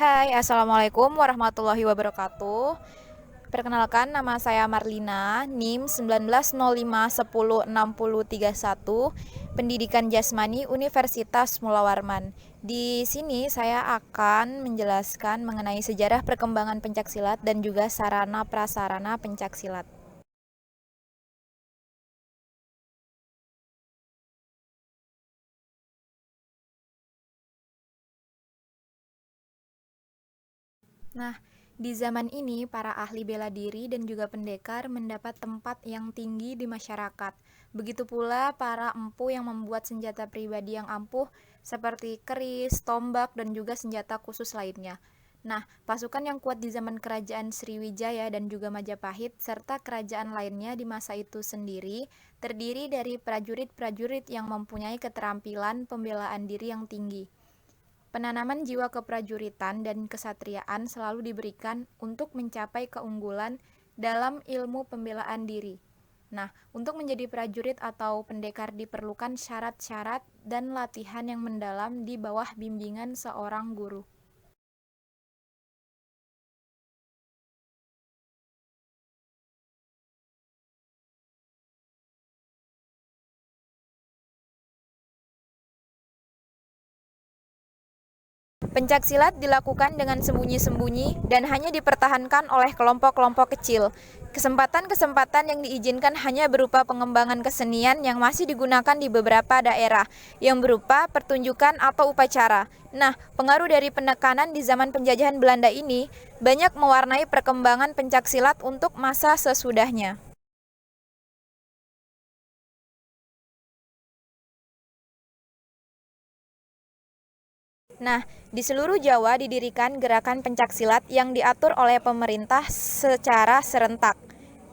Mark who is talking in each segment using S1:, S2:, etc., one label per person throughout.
S1: Hai, Assalamualaikum warahmatullahi wabarakatuh. Perkenalkan, nama saya Marlina, NIM 1905106031, Pendidikan Jasmani Universitas Mula Warman. Di sini saya akan menjelaskan mengenai sejarah perkembangan pencaksilat dan juga sarana prasarana pencaksilat. Nah, di zaman ini para ahli bela diri dan juga pendekar mendapat tempat yang tinggi di masyarakat. Begitu pula para empu yang membuat senjata pribadi yang ampuh seperti keris, tombak, dan juga senjata khusus lainnya. Nah, pasukan yang kuat di zaman kerajaan Sriwijaya dan juga Majapahit serta kerajaan lainnya di masa itu sendiri terdiri dari prajurit-prajurit yang mempunyai keterampilan pembelaan diri yang tinggi. Penanaman jiwa keprajuritan dan kesatriaan selalu diberikan untuk mencapai keunggulan dalam ilmu pembelaan diri. Nah, untuk menjadi prajurit atau pendekar diperlukan syarat-syarat dan latihan yang mendalam di bawah bimbingan seorang guru. Pencaksilat dilakukan dengan sembunyi-sembunyi dan hanya dipertahankan oleh kelompok-kelompok kecil. Kesempatan-kesempatan yang diizinkan hanya berupa pengembangan kesenian yang masih digunakan di beberapa daerah, yang berupa pertunjukan atau upacara. Nah, pengaruh dari penekanan di zaman penjajahan Belanda ini banyak mewarnai perkembangan pencaksilat untuk masa sesudahnya. Nah, di seluruh Jawa didirikan gerakan pencaksilat yang diatur oleh pemerintah secara serentak.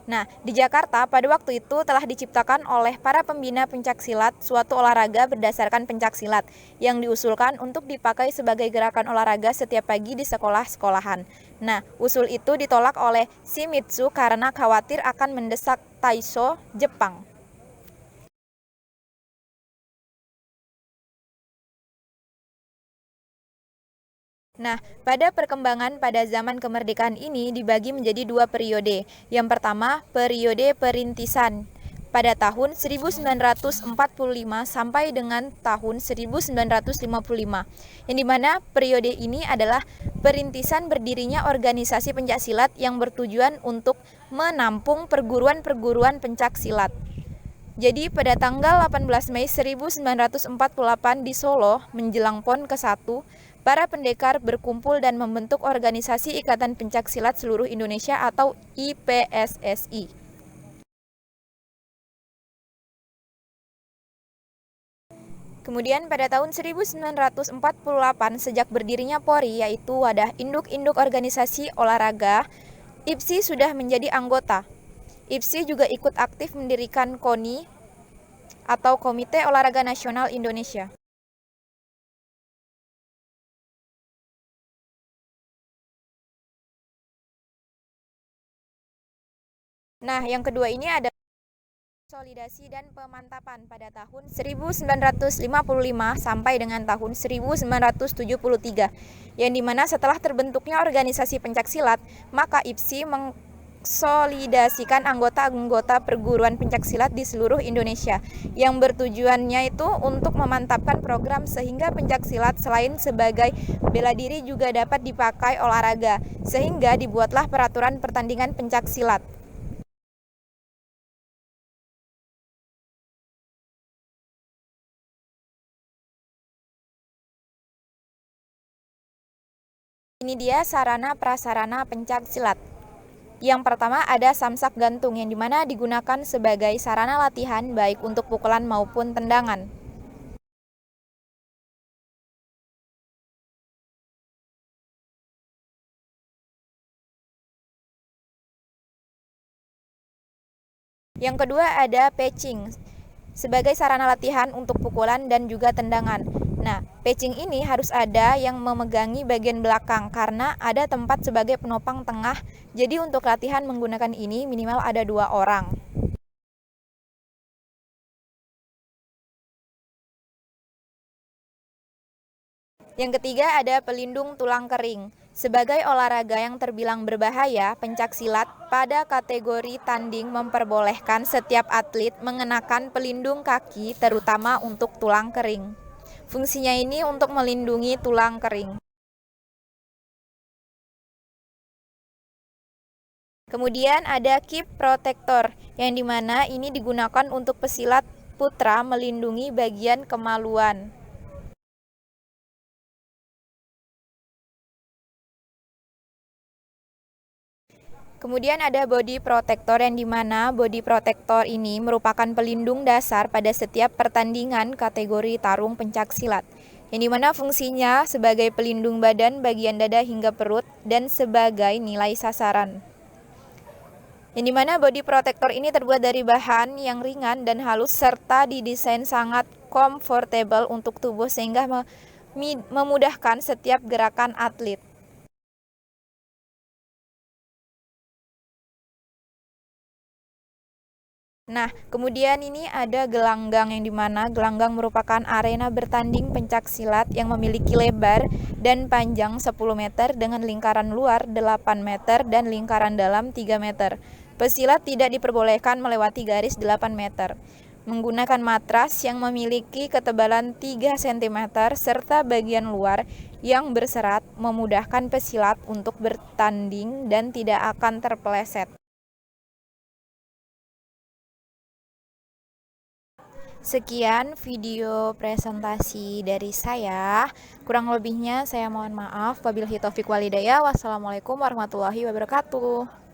S1: Nah, di Jakarta pada waktu itu telah diciptakan oleh para pembina pencaksilat suatu olahraga berdasarkan pencaksilat yang diusulkan untuk dipakai sebagai gerakan olahraga setiap pagi di sekolah-sekolahan. Nah, usul itu ditolak oleh Shimizu karena khawatir akan mendesak Taisho, Jepang. Nah, pada perkembangan pada zaman kemerdekaan ini dibagi menjadi dua periode. Yang pertama, periode perintisan pada tahun 1945 sampai dengan tahun 1955. Yang dimana periode ini adalah perintisan berdirinya organisasi pencaksilat yang bertujuan untuk menampung perguruan-perguruan pencaksilat. Jadi pada tanggal 18 Mei 1948 di Solo, menjelang PON ke-1, para pendekar berkumpul dan membentuk organisasi Ikatan Pencaksilat Seluruh Indonesia atau IPSSI. Kemudian pada tahun 1948 sejak berdirinya Polri, yaitu wadah induk-induk organisasi olahraga, IPSI sudah menjadi anggota. IPSI juga ikut aktif mendirikan KONI atau Komite Olahraga Nasional Indonesia. Nah, yang kedua ini ada konsolidasi dan pemantapan pada tahun 1955 sampai dengan tahun 1973, yang dimana setelah terbentuknya organisasi pencaksilat, maka IPSI mengkonsolidasikan anggota-anggota perguruan pencaksilat di seluruh Indonesia, yang bertujuannya itu untuk memantapkan program sehingga pencaksilat selain sebagai bela diri juga dapat dipakai olahraga, sehingga dibuatlah peraturan pertandingan pencaksilat. Ini dia sarana prasarana pencaksilat. Yang pertama ada samsak gantung yang dimana digunakan sebagai sarana latihan baik untuk pukulan maupun tendangan. Yang kedua ada patching sebagai sarana latihan untuk pukulan dan juga tendangan. Nah, patching ini harus ada yang memegangi bagian belakang karena ada tempat sebagai penopang tengah. Jadi untuk latihan menggunakan ini minimal ada 2 orang. Yang ketiga ada pelindung tulang kering. Sebagai olahraga yang terbilang berbahaya, pencaksilat pada kategori tanding memperbolehkan setiap atlet mengenakan pelindung kaki terutama untuk tulang kering. Fungsinya ini untuk melindungi tulang kering. Kemudian ada kip protektor, yang dimana ini digunakan untuk pesilat putra melindungi bagian kemaluan. Kemudian ada body protector, yang dimana body protector ini merupakan pelindung dasar pada setiap pertandingan kategori tarung pencaksilat, yang dimana fungsinya sebagai pelindung badan bagian dada hingga perut dan sebagai nilai sasaran. Yang dimana body protector ini terbuat dari bahan yang ringan dan halus serta didesain sangat comfortable untuk tubuh sehingga memudahkan setiap gerakan atlet. Nah, kemudian ini ada gelanggang, yang dimana gelanggang merupakan arena bertanding pencaksilat yang memiliki lebar dan panjang 10 meter dengan lingkaran luar 8 meter dan lingkaran dalam 3 meter. Pesilat tidak diperbolehkan melewati garis 8 meter. Menggunakan matras yang memiliki ketebalan 3 cm serta bagian luar yang berserat memudahkan pesilat untuk bertanding dan tidak akan terpeleset. Sekian video presentasi dari saya. Kurang lebihnya saya mohon maaf. Wabillahi taufiq walhidayah. Wassalamualaikum warahmatullahi wabarakatuh.